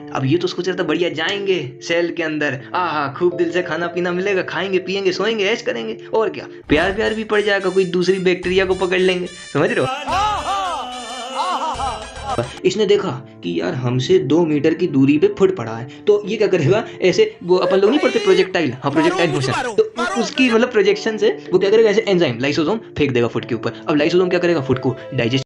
अब ये तो सोच रहा था बढ़िया जाएंगे सेल के अंदर, आहा खूब दिल से खाना पीना मिलेगा, खाएंगे पिएंगे सोएंगे ऐश करेंगे, और क्या प्यार प्यार भी पड़ जाएगा, कोई दूसरी बैक्टीरिया को पकड़ लेंगे, समझ रहे हो। इसने देखा कि यार हमसे 2 मीटर की दूरी पे फुट पड़ा है, तो ये क्या करेगा, ऐसे वो अपन लोग नहीं पढ़ते प्रोजेक्टाइल, हाँ प्रोजेक्टाइल मोशन, तो उसकी मतलब प्रोजेक्शन से वो क्या करेगा, ऐसे एंजाइम लाइसोसोम फेंक देगा फुट के ऊपर। अब लाइसोसोम क्या करेगा, फुट को डाइजेस्ट।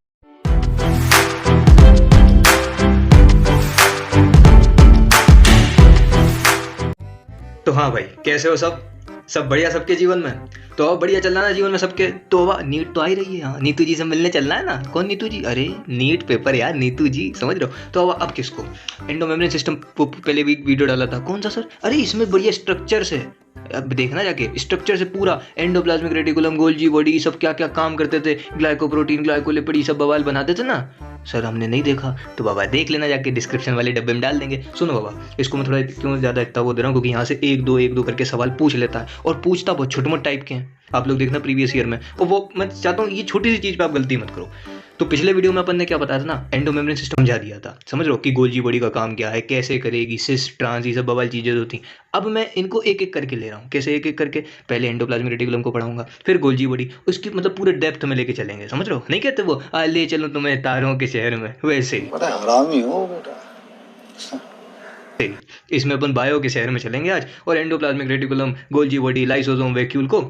तो हाँ भाई, कैसे हो सब बढ़िया सबके जीवन में, तो अब बढ़िया चल रहा ना जीवन में सबके। तो अब नीट तो आ ही रही है, हाँ नीतू जी से मिलने चलना है ना। कौन नीतू जी, अरे नीट पेपर यार, नीतू जी समझ रहे हो। तो अब किसको, एंडो मेम्ब्रेन सिस्टम पहले भी वीडियो डाला था, कौन सा सर, अरे इसमें बढ़िया स्ट्रक्चर से, अब देखना जाके स्ट्रक्चर से पूरा एंडोप्लाज्मिक रेटिकुलम, गोल्जी बॉडी, सब क्या क्या काम करते थे, ग्लाइकोप्रोटीन ग्लाइकोलिपिड ये सब बवाल बनाते थे ना सर, हमने नहीं देखा तो बाबा देख लेना जाके, डिस्क्रिप्शन वाले डब्बे में डाल देंगे। सुनो बाबा, इसको मैं थोड़ा क्यों ज़्यादा इतना वो दे रहा हूँ, क्योंकि यहाँ से एक दो करके सवाल पूछ लेता है, और पूछता बहुत छोटे मोटे टाइप के हैं, आप लोग देखना प्रीवियस ईयर में। और वो मैं चाहता हूँ ये छोटी सी चीज़ पे आप गलती मत करो। तो पिछले वीडियो में अपन ने क्या बताया था ना, एंडो मेम्ब्रेन सिस्टम समझा दिया था, समझ रहे हो, कि गोल्जी बॉडी का काम क्या है, कैसे करेगी, सिस ट्रांस ये सब बवाल चीज़ें होती। अब मैं इनको एक एक करके ले रहा हूँ, कैसे एक एक करके, पहले एंडोप्लाज्मिक रेटिकुलम को पढ़ाऊंगा, फिर गोल्जी बॉडी, उसकी मतलब पूरे डेप्थ में लेके चलेंगे, समझ रहे हो। नहीं कहते वो ले चलो तुम्हें तारों के शहर में, वैसे ही हरामी हो बेटा। इसमें अपन बायो के शहर में चलेंगे आज, और endoplasmic reticulum, Golgi body, lysosome, vacuole को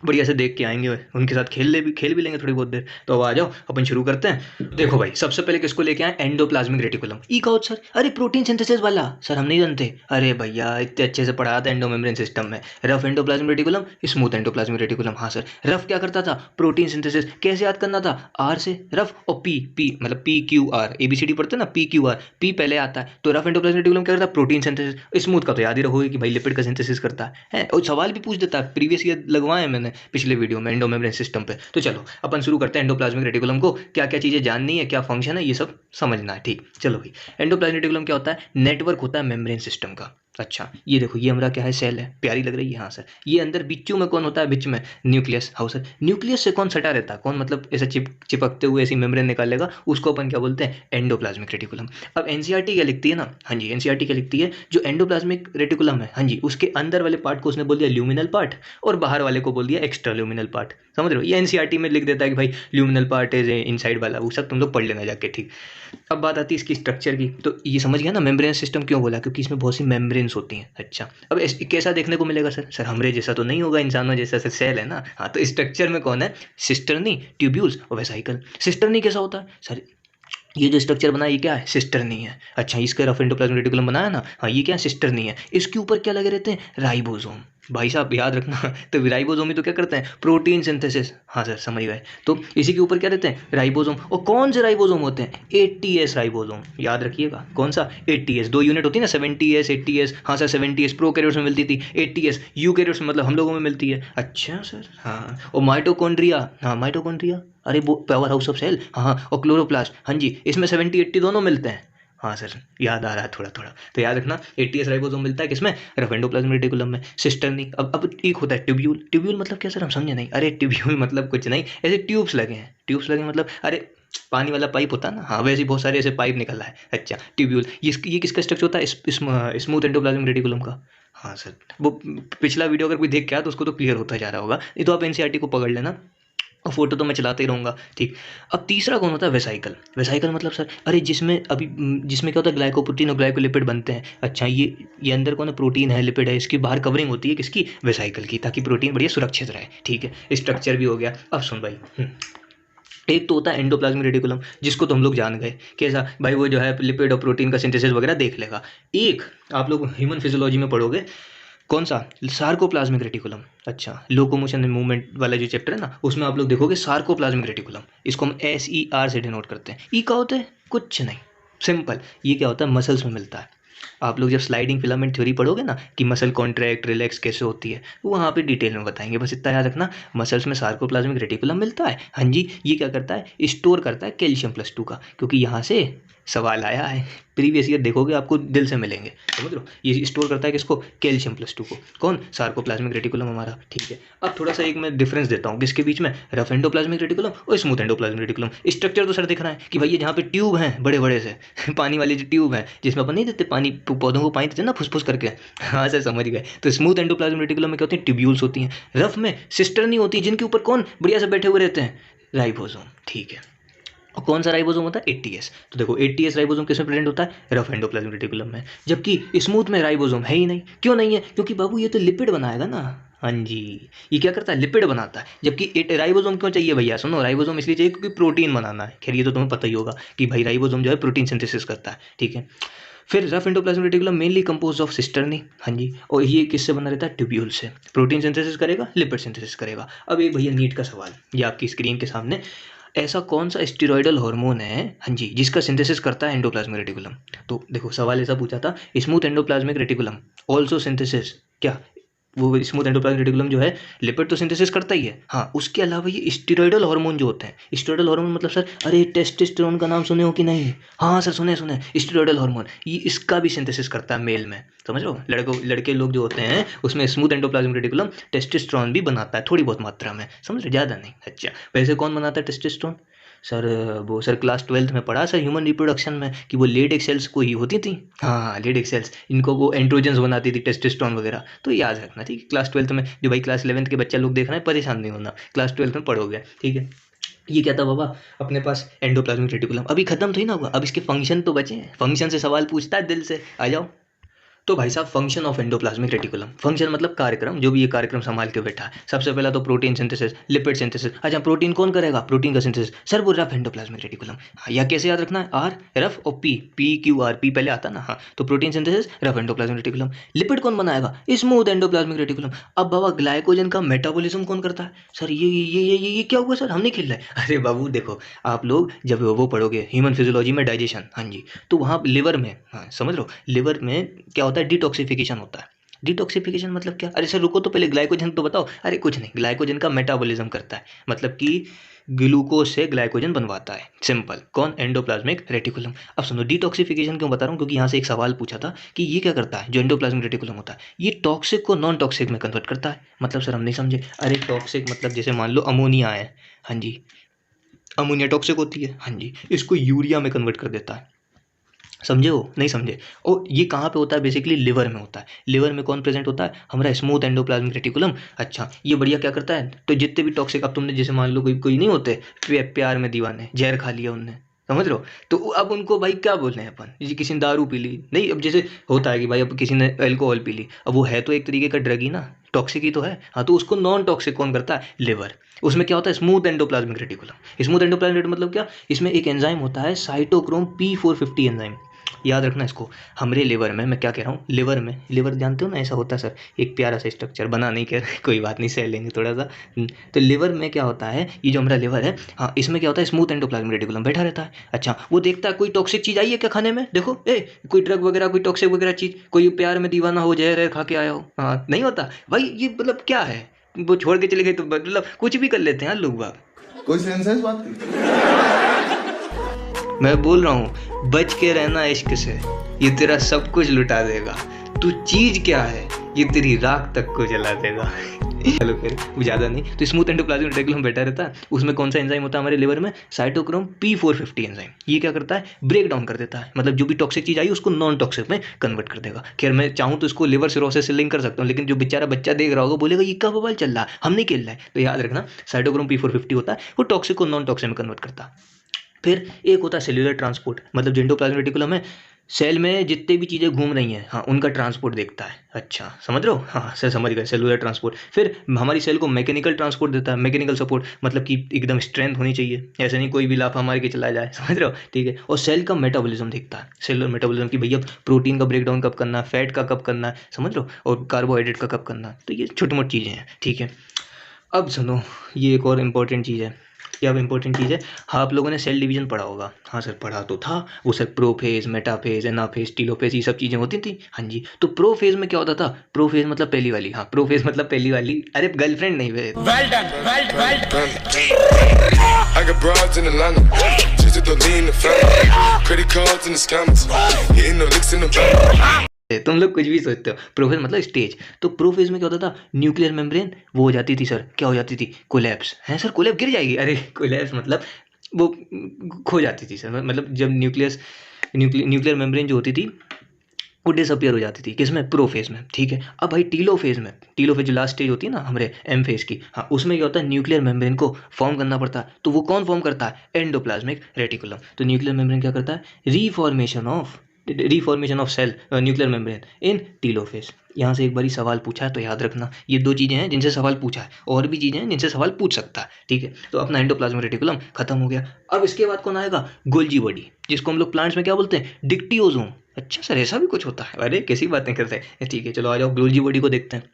बढ़िया से देख के आएंगे, उनके साथ खेल भी लेंगे थोड़ी बहुत देर। तो अब आ जाओ अपन शुरू करते हैं। देखो भाई, सबसे पहले किसको लेके आए, एंडोप्लाज्मिक रेटिकुलम। ई का सर, अरे प्रोटीन सिंथेसिस वाला सर, हम नहीं जानते, अरे भैया इतने अच्छे से पढ़ाया था एंडो मेम्ब्रेन सिस्टम में। Rough endoplasmic reticulum, smooth endoplasmic reticulum. हाँ सर, रफ क्या करता था, प्रोटीन सिंथेसिस, कैसे याद करना था, आर से रफ, और पी मतलब PQR, ABCD पढ़ते ना, PQR, पी पहले आता है, तो रफ एंडोप्लाज्मिक रेटिकुलम क्या करता है, प्रोटीन सिंथेसिस। स्मूथ का तो याद ही रहोगे कि भाई लिपिड का सिंथेसिस करता है, और सवाल भी पूछ देता है, प्रीवियस ईयर लगवाए मैंने पिछले वीडियो में एंडो मेम्ब्रेन सिस्टम पे। तो चलो अपन शुरू करते हैं, एंडोप्लाज्मिक रेटिकुलम को क्या क्या चीजें जाननी है, क्या फंक्शन है, ये सब समझना है, ठीक। चलो भाई, एंडोप्लाज्मिक रेटिकुलम क्या होता है, नेटवर्क होता है मेम्ब्रेन सिस्टम का। अच्छा ये देखो, ये हमारा क्या है, सेल है, प्यारी लग रही है, हाँ सर। ये अंदर बिच्चू में कौन होता है, बीच में न्यूक्लियस, हाँ सर। न्यूक्लियस से कौन सटा रहता है, कौन मतलब ऐसे चिपकते हुए ऐसी मेम्ब्रेन निकालेगा, उसको अपन क्या बोलते हैं, एंडोप्लाज्मिक रेटिकुलम। अब एनसीईआरटी क्या लिखती है ना, हाँ जी एनसीईआरटी क्या लिखती है, जो एंडोप्लाज्मिक रेटिकुलम है, हाँ जी, उसके अंदर वाले पार्ट को उसने बोल दिया ल्यूमिनल पार्ट, और बाहर वाले को बोल दिया एक्स्ट्रा ल्यूमिनल पार्ट, समझ रहे हो। ये एनसीईआरटी में लिख देता है कि भाई ल्यूमिनल पार्ट इज इनसाइड वाला, वो सब तुम लोग पढ़ लेना जाके, ठीक। अब बात आती है इसकी स्ट्रक्चर की, तो ये समझ गया ना मेम्ब्रेन सिस्टम क्यों बोला, क्योंकि इसमें बहुत सी मेम्ब्रेन्स होती हैं। अच्छा अब कैसा देखने को मिलेगा सर, हमरे जैसा तो नहीं होगा, इंसानों जैसा सर सेल है ना, हाँ। तो स्ट्रक्चर में कौन है, सिस्टर्नी, ट्यूब्यूल्स और वेसाइकल। सिस्टर्नी कैसा होता है सर, ये जो स्ट्रक्चर बना है ये क्या है, सिस्टर्नी है। अच्छा इसका रफ एंडोप्लाज्मिक रेटिकुलम बनाया ना, हाँ ये क्या है, सिस्टर्नी है। इसके ऊपर क्या लगे रहते हैं, राइबोसोम, भाई साहब याद रखना। तो राइबोसोम ही तो क्या करते हैं, प्रोटीन सिंथेसिस, हाँ सर समझ गए। तो इसी के ऊपर क्या रहते हैं, राइबोसोम। और कौन से राइबोसोम होते हैं, 80S राइबोसोम, याद रखिएगा। कौन सा, 80S, 2 यूनिट होती है ना, 70S 80S, हाँ सर 70S प्रोकैरियोट्स में मिलती थी, 80S यूकैरियोट्स में मतलब हम लोगों में मिलती है। अच्छा सर हाँ, और माइटोकॉन्ड्रिया, हाँ माइटोकॉन्ड्रिया, अरे वो पावर हाउस ऑफ सेल, हाँ। और क्लोरोप्लास्ट, हाँ जी, इसमें 70-80 दोनों मिलते हैं, हाँ सर याद आ रहा है थोड़ा थोड़ा। तो याद रखना 80S राइबोसोम मिलता है किसमें, रफ एंडोप्लाज्मिक रेटिकुलम में। सिस्टर्नी, अब एक होता है ट्यूब्यूल। ट्यूब्यूल मतलब क्या सर, हम समझे नहीं। अरे ट्यूब्यूल मतलब कुछ नहीं, ऐसे ट्यूब्स लगे हैं, ट्यूब्स लगे मतलब अरे पानी वाला पाइप होता है ना, हाँ वैसे बहुत सारे ऐसे पाइप निकल रहा है। अच्छा ट्यूब्यूल, ये किसका स्ट्रक्चर होता है, स्मूथ एंडोप्लाज्मिक रेटिकुलम का, हाँ सर। वो पिछला वीडियो अगर कोई देख के आया तो उसको तो क्लियर होता जा रहा होगा, नहीं तो आप एनसीईआरटी को पकड़ लेना, और फोटो तो मैं चलाते ही रहूँगा, ठीक। अब तीसरा कौन होता है, वेसाइकल। वेसाइकल मतलब सर, अरे जिसमें जिसमें क्या होता है, ग्लाइकोप्रोटीन और ग्लाइकोलिपिड बनते हैं। अच्छा ये अंदर कौन है, प्रोटीन है, लिपिड है, इसकी बाहर कवरिंग होती है किसकी, वेसाइकल की, ताकि प्रोटीन बढ़िया सुरक्षित रहे, ठीक है। स्ट्रक्चर भी हो गया। अब सुन भाई, एक तो होता है एंडोप्लाज्मिक रेटिकुलम, जिसको तो हम लोग जान गए, कैसा भाई, वो जो है लिपिड और प्रोटीन का सिंथेसिस वगैरह देख लेगा। एक आप लोग ह्यूमन फिजियोलॉजी में पढ़ोगे, कौन सा, सार्कोप्लाज्मिक रेटिकुलम। अच्छा लोकोमोशन एंड मूवमेंट वाला जो चैप्टर है ना, उसमें आप लोग देखोगे सार्कोप्लाज्मिक रेटिकुलम, इसको हम SER से डिनोट करते हैं। ई का होता है कुछ नहीं, सिंपल, ये क्या होता है, मसल्स में मिलता है। आप लोग जब स्लाइडिंग फिलामेंट थ्योरी पढ़ोगे ना, कि मसल कॉन्ट्रैक्ट रिलैक्स कैसे होती है, वहाँ पे डिटेल में बताएंगे, बस इतना याद रखना। मसल्स में सार्कोप्लाज्मिक रेटिकुलम मिलता है, हाँ जी। ये क्या करता है, स्टोर करता है कैल्शियम +2 का, क्योंकि यहाँ से सवाल आया है, प्रीवियस ईयर देखोगे आपको दिल से मिलेंगे, समझ लो। ये स्टोर करता है किसको? कैल्शियम +2 को। कौन? सार्कोप्लाज्मिक रेटिकुलम हमारा, ठीक है। अब थोड़ा सा एक मैं डिफरेंस देता हूँ किसके बीच में, रफ एंडोप्लाज्मिक रेटिकुलम और स्मूथ एंडोप्लाज्मिक रेटिकुलम। स्ट्रक्चर तो सर दिख रहा है कि भाई ये जहाँ पे ट्यूब हैं बड़े बड़े से पानी वाली जो ट्यूब है जिसमें अपन नहीं देते पानी, पौधों को पानी देते ना फुसफुस करके, हाँ सर समझ गए। तो स्मूथ एंडोप्लाज्मिक रेटिकुलम में क्या होती है? ट्यूब्यूल्स होती हैं। रफ में सिस्टर नहीं होती, जिनके ऊपर कौन बढ़िया से बैठे हुए रहते हैं? राइबोसोम, ठीक है। और कौन सा राइबोसोम होता है? ATS। तो देखो ATS राइबोसोम किस में प्रेजेंट होता है? रफ एंडोप्लाज्मिक रेटिकुलम में। जबकि स्मूथ में राइबोसोम है ही नहीं। क्यों नहीं है? क्योंकि बाबू ये तो लिपिड बनाएगा ना। हाँ जी, ये क्या करता है? लिपिड बनाता है। जबकि राइबोसोम क्यों चाहिए भैया? सुनो, राइबोसोम इसलिए चाहिए क्योंकि प्रोटीन बनाना है। खैर ये तो तुम्हें पता ही होगा कि भाई राइबोसोम जो है प्रोटीन सिंथेसिस करता है, ठीक है। फिर rough endoplasmic reticulum mainly compose of cisternae, हाँ जी। और ये किससे बना रहता है? ट्यूब्यूल से। प्रोटीन सिंथेसिस करेगा, लिपिड सिंथेसिस करेगा। अब एक भैया नीट का सवाल, ये आपकी स्क्रीन के सामने, ऐसा कौन सा स्टेरॉयडल हार्मोन है, हाँ जी, जिसका सिंथेसिस करता है एंडोप्लाज्मिक रेटिकुलम? तो देखो सवाल ऐसा पूछा था, smooth endoplasmic reticulum also synthesis, क्या वो स्मूथ एंडोप्लाज्मिक रेटिकुलम जो है लिपिड तो सिंथेसिस करता ही है, हाँ, उसके अलावा ये स्टेरॉयडल हार्मोन जो होते हैं, स्टेरॉयडल हार्मोन मतलब सर, अरे टेस्टोस्टेरोन का नाम सुने हो कि नहीं? हाँ सर सुने सुने। स्टेरॉयडल हार्मोन ये इसका भी सिंथेसिस करता है मेल में, समझ लो। लड़के लोग जो होते हैं उसमें स्मूथ एंडोप्लाज्मिक रेटिकुलम टेस्टोस्टेरोन भी बनाता है थोड़ी बहुत मात्रा में, समझ लो, ज़्यादा नहीं। अच्छा, वैसे कौन बनाता है टेस्टोस्टेरोन? सर वो सर क्लास 12th में पढ़ा सर ह्यूमन रिप्रोडक्शन में कि वो लेडिक सेल्स को ही होती थी, हाँ लेडिक सेल्स, इनको वो एंड्रोजन्स बनाती थी, टेस्टोस्टेरोन वगैरह। तो याद रखना, ठीक है। क्लास 12th में, जो भाई क्लास 11th के बच्चा लोग देख रहे हैं परेशान नहीं होना, क्लास 12th में पढ़ोगे, ठीक है। ये क्या था बाबा अपने पास? Endoplasmic reticulum. अभी खत्म थोड़ी ना हुआ, अब इसके फंक्शन तो बचे हैं। फंक्शन से सवाल पूछता है दिल से, आ जाओ। तो भाई साहब function of endoplasmic reticulum, function मतलब कार्यक्रम, जो भी ये कार्यक्रम संभाल के बैठा है। सबसे पहला तो प्रोटीन सिंथेसिस, लिपिड सिंथेसिस। अच्छा प्रोटीन कौन करेगा? प्रोटीन का सिंथेसिस सर वो रफ एंडोप्लाज्मिक रेटिकुलम। हाँ, या कैसे याद रखना है? आर रफ और PQR, पी पहले आता ना, हाँ। तो protein synthesis rough endoplasmic reticulum. Lipid कौन बनाएगा? Smooth endoplasmic reticulum. अब बाबा ग्लाइकोजन का मेटाबॉलिज्म कौन करता है? सर ये क्या हुआ सर, हम नहीं खेल रहे। अरे बाबू देखो, आप लोग जब वो पढ़ोगे ह्यूमन फिजियोलॉजी में डाइजेशन, हाँ जी, तो वहाँ लिवर में, हाँ समझ लो, लिवर में क्या होता है? डिटॉक्सिफिकेशन होता है। डिटॉक्सिफिकेशन मतलब क्या? अरे सर रुको तो पहले ग्लाइकोजन तो बताओ। अरे कुछ नहीं, ग्लाइकोजन का मेटाबॉलिज्म करता है, मतलब कि ग्लूकोज से ग्लाइकोजन बनवाता है, सिंपल। कौन? Endoplasmic reticulum. अब सुनो, डिटॉक्सिफिकेशन क्यों बता रहा हूँ? क्योंकि यहाँ से एक सवाल पूछा था कि ये क्या करता है, जो एंडोप्लाज्मिक रेटिकुलम होता है, ये टॉक्सिक को नॉन टॉक्सिक में कन्वर्ट करता है। मतलब सर हम नहीं समझे। अरे टॉक्सिक मतलब जैसे मान लो अमोनिया है, हाँ जी, अमोनिया टॉक्सिक होती है, हाँ जी, इसको यूरिया में कन्वर्ट कर देता है। समझे हो? नहीं समझे? और ये कहाँ पे होता है? बेसिकली लिवर में होता है। लिवर में कौन प्रेजेंट होता है? हमारा स्मूथ एंडोप्लाज्मिक रेटिकुलम। अच्छा, ये बढ़िया क्या करता है? तो जितने भी टॉक्सिक, अब तुमने जैसे मान लो कोई नहीं होते प्यार में दीवाने, जहर खा लिया उनने, समझ लो, तो अब उनको भाई क्या बोल रहे हैं अपन, जी किसी ने दारू पी ली नहीं, अब जैसे होता है कि भाई अब किसी ने अल्कोहल पी ली, अब वो है तो एक तरीके का ड्रग ही ना, टॉक्सिक ही तो है, हाँ। तो उसको नॉन टॉक्सिक कौन करता है? लिवर। उसमें क्या होता है? Smooth endoplasmic reticulum. Smooth endoplasmic reticulum मतलब क्या? इसमें एक एंजाइम होता है साइटोक्रोम P450 एंजाइम, याद रखना इसको। हमारे लिवर में, मैं क्या कह रहा हूँ, लिवर में, लिवर जानते हो ना, ऐसा होता है सर, एक प्यारा सा स्ट्रक्चर बना नहीं कह कोई बात नहीं, सह लेंगे थोड़ा सा। तो लिवर में क्या होता है, ये जो हमारा लिवर है, हाँ, इसमें क्या होता है? स्मूथ एंडोप्लाज्मिक रेटिकुलम बैठा रहता है। अच्छा, वो देखता है कोई टॉक्सिक चीज़ आई है क्या खाने में, देखो कोई ड्रग वगैरह, कोई टॉक्सिक वगैरह चीज़, कोई प्यार में दीवाना हो, जहर खा के आया हो, हाँ नहीं होता भाई, ये मतलब क्या है, वो छोड़ के चले गए तो मतलब कुछ भी कर लेते हैं लोग बाग। कोई सेंस है इस बात की? मैं बोल रहा हूँ बच के रहना इश्क से, ये तेरा सब कुछ लुटा देगा। तू चीज क्या है, ये तेरी राख तक को जला देगा। चलो फिर ज़्यादा नहीं, तो स्मूथ एंडोप्लाज्मिक रेटिकुलम बैठा रहता है। उसमें कौन सा एंजाइम होता है हमारे लिवर में? Cytochrome P450 enzyme. ये क्या करता है? ब्रेक डाउन कर देता है, मतलब जो भी टॉक्सिक चीज़ आई उसको नॉन टॉक्सिक में कन्वर्ट कर देगा। खैर मैं चाहूँ तो इसको लिवर सिरोसिस से लिंक कर सकता हूँ, लेकिन जो बेचारा बच्चा देख रहा होगा बोलेगा ये क्या बवाल चल रहा है, हम नहीं खेल रहा है। तो याद रखना, साइटोक्रोम P450 होता है, वो टॉक्सिक को नॉन टॉक्सिक में कन्वर्ट करता है। फिर एक होता है सेल्यूलर ट्रांसपोर्ट, मतलब जो एंडोप्लाज्मिक रेटिकुलम है, सेल में जितने भी चीज़ें घूम रही हैं, हाँ, उनका ट्रांसपोर्ट देखता है। अच्छा समझ रहे हो? हाँ सर समझ गए, सेलुलर ट्रांसपोर्ट। फिर हमारी सेल को मैकेनिकल ट्रांसपोर्ट देता है, मैकेनिकल सपोर्ट, मतलब कि एकदम स्ट्रेंथ होनी चाहिए, ऐसे नहीं कोई भी लाफा मार के चला जाए, समझ रहे हो? ठीक है। और सेल का मेटाबॉलिज्म देखता है, सेलुलर मेटाबॉलिज्म की भैया प्रोटीन का ब्रेकडाउन कब करना है, फैट का कब करना है, समझ लो, और कार्बोहाइड्रेट का कब करना है। तो ये छोटी मोटी चीज़ें हैं, ठीक है। अब सुनो, ये एक और इम्पोर्टेंट चीज़ है। क्या इम्पोर्टेंट चीज़ है? हाँ, आप लोगों ने सेल डिवीजन पढ़ा होगा। हाँ सर पढ़ा तो था, वो sir prophase, metaphase, anaphase, telophase, ये सब चीज़ें होती थी। हाँ जी। तो प्रोफेज में क्या होता था? प्रोफेज मतलब पहली वाली, हाँ प्रोफेज मतलब पहली वाली, अरे गर्लफ्रेंड नहीं, वे Well done. to the lean, the family. Credit cards and the scammers. Hitting the licks in the bank. तुम लोग कुछ भी सोचते हो। प्रोफेज मतलब स्टेज। तो प्रोफेज में क्या होता था, न्यूक्लियर मेम्ब्रेन वो हो जाती थी सर, क्या हो जाती थी, कोलैप्स। है सर, कोलैप्स गिर जाएगी, अरे कोलैप्स मतलब वो खो जाती थी सर, मतलब जब न्यूक्लियर मेम्ब्रेन जो होती थी वो डिसअपियर हो जाती थी, किसमें, प्रोफेज में, ठीक है। अब भाई टीलोफेज में, टीलोफेज जो लास्ट स्टेज होती है ना हमारे एम फेज की, हाँ उसमें क्या होता है, न्यूक्लियर मेम्ब्रेन को फॉर्म करना पड़ता है। तो वो कौन फॉर्म करता है, एंडोप्लाज्मिक रेटिकुलम। तो न्यूक्लियर मेम्ब्रेन क्या करता है, reformation of cell nuclear membrane in telophase. यहाँ से एक बारी सवाल पूछा है तो याद रखना, ये दो चीज़ें हैं जिनसे सवाल पूछा है, और भी चीज़ें हैं जिनसे सवाल पूछ सकता है, ठीक है। तो अपना एंडोप्लाज्मिक रेटिकुलम खत्म हो गया। अब इसके बाद कौन आएगा, गोल्जी बॉडी, जिसको हम लोग प्लांट्स में क्या बोलते हैं, डिक्टियोजोम। अच्छा सर, ऐसा भी कुछ होता है, अरे कैसी बातें करते हैं, ठीक है। चलो आ जाओ गोल्जी बॉडी को देखते हैं।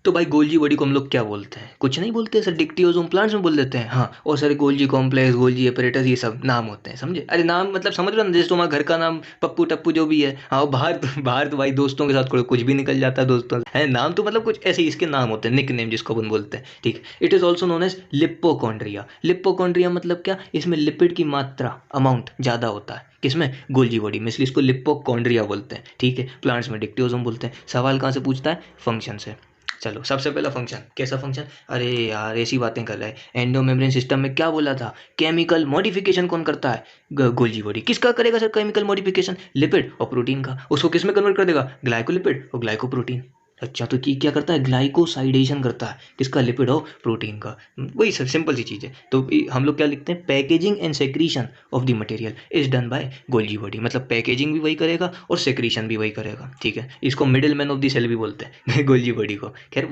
तो भाई गोल्जी बॉडी को हम लोग क्या बोलते हैं, कुछ नहीं बोलते सर, डिक्टियोजोम प्लांट्स में बोल देते हैं, हाँ। और sir Golgi complex, Golgi apparatus, ये सब नाम होते हैं, समझे। अरे नाम मतलब समझ रहे हो ना, जैसे तुम्हारा घर का नाम पप्पू टप्पू जो भी है, हाँ बाहर तो भाई दोस्तों के साथ कुछ भी निकल जाता है दोस्तों है, नाम तो मतलब कुछ ऐसे ही इसके नाम होते हैं, निक नेम जिसको अपन बोलते हैं, ठीक है। It is also known as lipochondria. Lipochondria मतलब क्या, इसमें लिपिड की मात्रा, अमाउंट ज़्यादा होता है, किसमें, गोल्जी बॉडी में, इसलिए इसको लिपोकॉन्ड्रिया बोलते हैं, ठीक है। प्लांट्स में डिक्टियोजोम बोलते हैं। सवाल कहाँ से पूछता है, फंक्शन से। चलो सबसे पहला फंक्शन, कैसा फंक्शन, अरे यार ऐसी बातें कर रहा है, एंडोमेम्ब्रेन सिस्टम में क्या बोला था, केमिकल मॉडिफिकेशन कौन करता है, गोल्जी बॉडी। किसका करेगा सर केमिकल मॉडिफिकेशन, लिपिड और प्रोटीन का। उसको किस में कन्वर्ट कर देगा, ग्लाइकोलिपिड और ग्लाइकोप्रोटीन। अच्छा, तो क्या करता है, ग्लाइकोसाइडेशन करता है, किसका, लिपिड और प्रोटीन का। वही सर, सिंपल सी चीज़ है। तो हम लोग क्या लिखते हैं, packaging and secretion of the material is done by Golgi body. मतलब पैकेजिंग भी वही करेगा और सेक्रीशन भी वही करेगा, ठीक है। इसको middle man of the cell भी बोलते हैं गोल्जी बॉडी को। खैर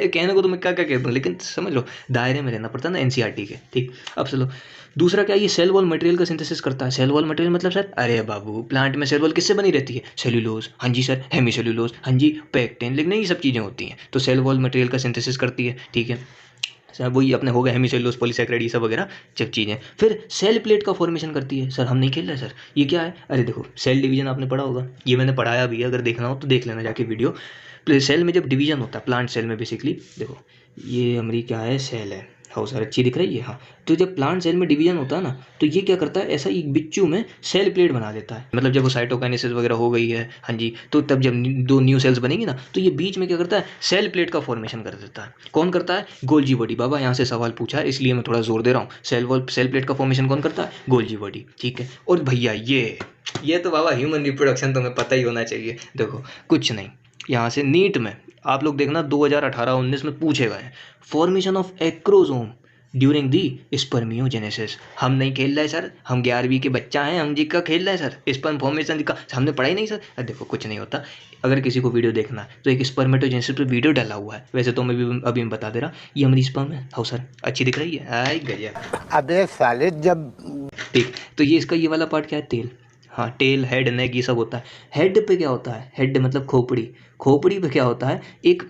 कहने को तो मैं क्या क्या कहता हूँ, लेकिन समझ लो दायरे में रहना पड़ता है ना एनसीईआरटी के, ठीक। अब चलो दूसरा क्या, ये सेल वॉल मटेरियल का सिंथेसिस करता है। सेल वॉल मटेरियल मतलब सर, अरे बाबू प्लांट में सेल वॉल किससे बनी रहती है, सेल्यूलोज, हाँ जी सर, हेमी सेल्यूलोज, हाँ जी, पेक्टिन, लेकिन ये सब चीज़ें होती हैं। तो सेल वॉल मटेरियल का सिंथेसिस करती है, ठीक है सर। वही अपने हो गए हेमी सेल्यूलोज, पॉलीसैकेराइड, ये सब वगैरह जब चीज़ें। फिर सेल प्लेट का फॉर्मेशन करती है। सर हम नहीं खेल रहे सर, ये क्या है, अरे देखो सेल डिवीजन आपने पढ़ा होगा, ये मैंने पढ़ाया भी है, अगर देखना हो तो देख लेना जाके वीडियो। सेल में जब डिवीजन होता है, प्लांट सेल में बेसिकली, देखो ये हमारी क्या है, सेल है, हाँ सर अच्छी दिख रही है, हाँ। तो जब प्लांट सेल में डिवीजन होता है ना, तो ये क्या करता है, ऐसा एक बिच्चू में सेल प्लेट बना देता है। मतलब जब वो साइटोकाइनेसिस वगैरह हो गई है, हाँ जी, तो तब जब दो न्यू सेल्स बनेंगी ना, तो ये बीच में क्या करता है, सेल प्लेट का फॉर्मेशन कर देता है। कौन करता है, गोल्जी बॉडी। बाबा यहाँ से सवाल पूछा है इसलिए मैं थोड़ा जोर दे रहा हूँ, सेल प्लेट का फॉर्मेशन कौन करता है, गोल्जी बॉडी, ठीक है। और भैया ये तो बाबा ह्यूमन रिप्रोडक्शन तुम्हें पता ही होना चाहिए। देखो कुछ नहीं, यहाँ से नीट में आप लोग देखना 2018-19 में पूछे गए हैं, formation of acrosome during the spermiogenesis. हम नहीं खेल रहे सर, हम 11वीं के बच्चा हैं, हम जी का खेल रहे हैं सर, स्पर्म फॉर्मेशन का हमने पढ़ा ही नहीं सर। देखो कुछ नहीं होता, अगर किसी को वीडियो देखना है तो एक स्पर्मेटोजेनेसिस पे वीडियो डाला हुआ है, वैसे तो मैं भी अभी मैं बता दे रहा, ये हमारी स्पर्म है, हाँ सर अच्छी दिख रही है, आई गजब। अबे साले जब, ठीक, तो ये इसका ये वाला पार्ट क्या है, तेल, हाँ टेल, हेड, नेक, ये सब होता है। हेड पे क्या होता है, हेड मतलब खोपड़ी, खोपड़ी पे क्या होता है, एक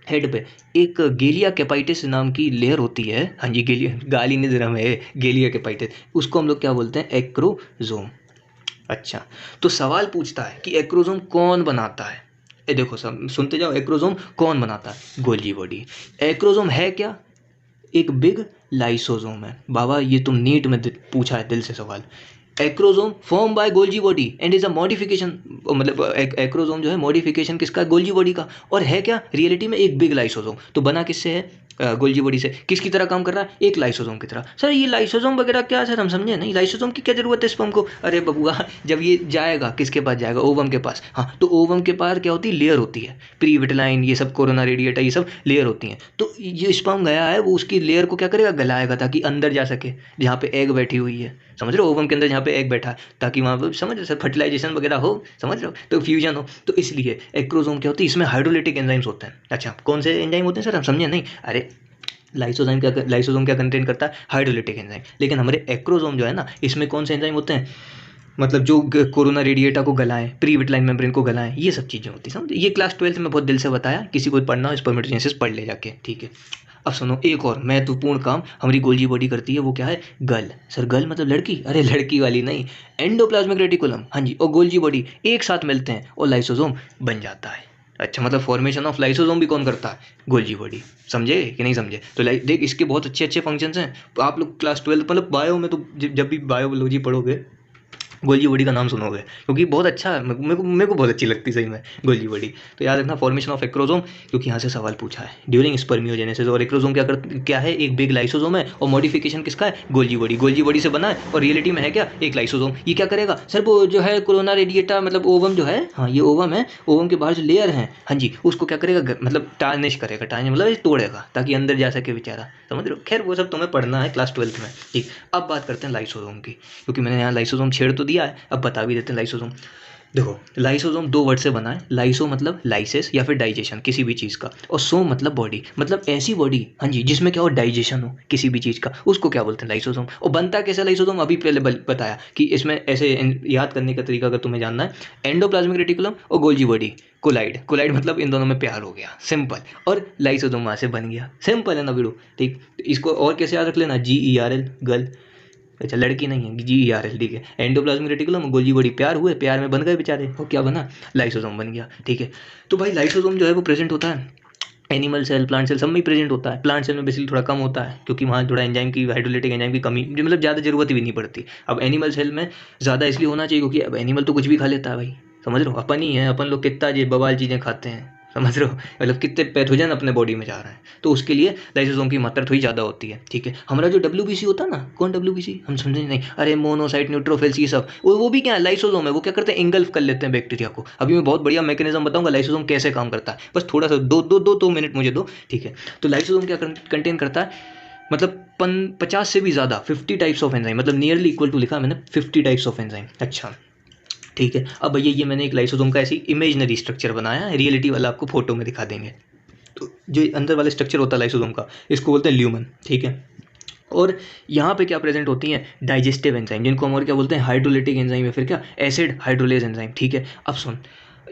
हेड पे एक गेलिया कैपाइटिस नाम की लेयर होती है, हाँ जी, गेलिया गाली निजरम है, गेलिया कैपाइटिस, उसको हम लोग क्या बोलते हैं, एक्रोजोम। अच्छा, तो सवाल पूछता है कि एक्रोजोम कौन बनाता है। ये देखो सब सुनते जाओ, एक्रोजोम कौन बनाता है, गोल्जी बॉडी। एक्रोजोम है क्या, एक बिग लाइसोजोम है। बाबा ये तुम नीट में पूछा है दिल से सवाल। Acrosome form by Golgi body and is a modification, मतलब एक्रोजोम जो है मॉडिफिकेशन किसका, गोल्जी बॉडी का। और है क्या रियलिटी में, एक बिग लाइसोजोम। तो बना किससे है, गोल्जी बॉडी से। किसकी तरह काम कर रहा है, एक लाइसोजोम की तरह। सर ये लाइसोजोम वगैरह क्या सर, हम समझे नहीं, लाइसोजोम की क्या जरूरत है स्पर्म को। अरे बबुआ जब ये जाएगा किसके पास जाएगा, ओवम के पास, हाँ। तो ओवम के पास क्या होती है, लेयर होती है, प्री विटलाइन, ये सब कोरोना रेडिएटा, ये सब लेयर होती हैं। तो ये स्पर्म गया है, वो उसकी लेयर को क्या करेगा, गलाएगा, ताकि अंदर जा सके जहाँ पे एग बैठी हुई है, समझ रहे हो, ओवम के अंदर जहाँ पे एग बैठा है, ताकि वहाँ पर समझ रहे सर फर्टिलाइजेशन वगैरह हो, समझ रहे हो, तो फ्यूजन हो। तो इसलिए एक्रोजोम क्या होती है, इसमें हाइड्रोलिटिक एंजाइम्स होते हैं। अच्छा कौन से एंजाइम होते हैं सर, हम समझे नहीं, अरे लाइसोसोम क्या कंटेन करता है, हाइड्रोलिटिक एंजाइम। लेकिन हमारे एक्रोजोम जो है ना, इसमें कौन से एंजाइम होते हैं, मतलब जो कोरोना रेडिएटा को गलाएं, प्री विटलाइन मेम्ब्रेन को गलाएं, ये सब चीज़ें होती हैं, समझे। ये क्लास 12 में बहुत दिल से बताया, किसी को पढ़ना हो स्पर्मेटोजेनेसिस पढ़ ले जाके, ठीक है। अब सुनो, एक और महत्वपूर्ण काम हमारी गोल्जी बॉडी करती है, वो क्या है, गल। सर गल मतलब लड़की, अरे लड़की वाली नहीं, एंडोप्लाज्मिक रेटिकुलम, हाँ जी, और गोल्जी बॉडी एक साथ मिलते हैं और लाइसोसोम बन जाता है। अच्छा, मतलब फॉर्मेशन ऑफ लाइसोसोम भी कौन करता है? Golgi body. समझे कि नहीं समझे? तो देख इसके बहुत अच्छे अच्छे फंक्शंस हैं। तो आप लोग क्लास 12 मतलब बायो में तो जब भी बायोलॉजी पढ़ोगे गोल्जी बॉडी का नाम सुनोगे, क्योंकि बहुत अच्छा है, मेरे को बहुत अच्छी लगती सही में गोल्जी बॉडी। तो याद रखना फॉर्मेशन ऑफ एक्रोसोम, क्योंकि यहाँ से सवाल पूछा है ड्यूरिंग स्पर्मियोजेनेसिस। और एक्रोसोम क्या है? एक बिग लाइसोसोम है, और मॉडिफिकेशन किसका है? Golgi body. गोल्जी बॉडी से बना है, और रियलिटी में है क्या? एक लाइसोसोम। ये क्या करेगा सर? वो जो है कोरोना रेडिएटा मतलब ओवम जो है, हाँ ये ओवम है, ओवम के बाहर जो लेयर है, हाँ जी, उसको क्या करेगा? मतलब टार्निश करेगा। टार्निश मतलब तोड़ेगा ताकि अंदर जा सके बेचारा, समझ रहे हो? खैर वो सब तुम्हें पढ़ना है क्लास 12 में, ठीक। अब बात करते हैं लाइसोसोम की, क्योंकि मैंने यहाँ लाइसोसोम छेड़ तो दिया है, अब बता भी देते हैं लाइसोसोम। देखो लाइसोसोम 2 वर्ड से बना है। लाइसो मतलब लाइसेस या फिर डाइजेशन किसी भी चीज़ का, और सोम मतलब बॉडी, मतलब ऐसी बॉडी, हाँ जी, जिसमें क्या हो? डाइजेशन हो किसी भी चीज़ का, उसको क्या बोलते हैं? लाइसोसोम। और बनता कैसे लाइसोसोम? अभी पहले बताया कि इसमें ऐसे याद करने का तरीका अगर तुम्हें जानना है, एंडोप्लाज्मिक रेटिकुलम और गोल्जी बॉडी कोलाइड। कोलाइड मतलब इन दोनों में प्यार हो गया, सिंपल, और लाइसोसोम वहाँ से बन गया। सिंपल है ना बिड़ू, ठीक। इसको और कैसे याद रख लेना? GERL गर्ल, अच्छा लड़की नहीं है, GERL, ठीक है। एंडोप्लाज्मिक रेटिकुलम गोल्जी बॉडी प्यार हुए, प्यार में बन गए बेचारे, वो क्या बना? लाइसोसोम बन गया, ठीक है। तो भाई लाइसोसोम जो है वो प्रेजेंट होता है एनिमल सेल, प्लांट सेल, सब में प्रेजेंट होता है। प्लांट सेल में बेसिकली थोड़ा कम होता है, क्योंकि वहाँ थोड़ा एंजाइम की, हाइड्रोलाइटिक एंजाइम की कमी, मतलब ज़्यादा जरूरत भी नहीं पड़ती। अब एनिमल सेल में ज़्यादा इसलिए होना चाहिए क्योंकि अब एनिमल तो कुछ भी खा लेता है भाई, समझ रहे हो? अपन ही है, अपन लोग कितना ये बवाल चीज़ें खाते हैं, समझ रहे हो? मतलब कितने पैथोजन अपने बॉडी में जा रहे हैं, तो उसके लिए लाइसोसोम की मात्रा थोड़ी ज़्यादा होती है, ठीक है। हमारा जो WBC होता है ना, कौन WBC हम समझे नहीं, अरे मोनोसाइट, न्यूट्रोफिल्स, ये सब वो भी क्या है? लाइसोसोम है। वो क्या करते हैं? इंगल्फ कर लेते हैं बैक्टीरिया को। अभी मैं बहुत बढ़िया मैकेनिज्म बताऊंगा लाइसोसोम कैसे काम करता है, बस थोड़ा सा दो मिनट मुझे दो, ठीक है। तो लाइसोसोम क्या कंटेन करता है? मतलब 50 से भी ज़्यादा, 50 टाइप्स ऑफ एंजाइम, मतलब नियरली इक्वल टू लिखा मैंने 50 टाइप्स ऑफ एंजाइम, अच्छा, ठीक है। अब भैया ये मैंने एक लाइसोसोम का ऐसी इमेजनरी स्ट्रक्चर बनाया है, रियलिटी वाला आपको फोटो में दिखा देंगे। तो जो अंदर वाला स्ट्रक्चर होता है लाइसोसोम का, इसको बोलते हैं ल्यूमन, ठीक है। और यहाँ पे क्या प्रेजेंट होती हैं? डाइजेस्टिव एंजाइम, जिनको हम और क्या बोलते हैं? हाइड्रोलिटिक एंजाइम या फिर क्या? एसिड हाइड्रोलेज एंजाइम, ठीक है। अब सुन,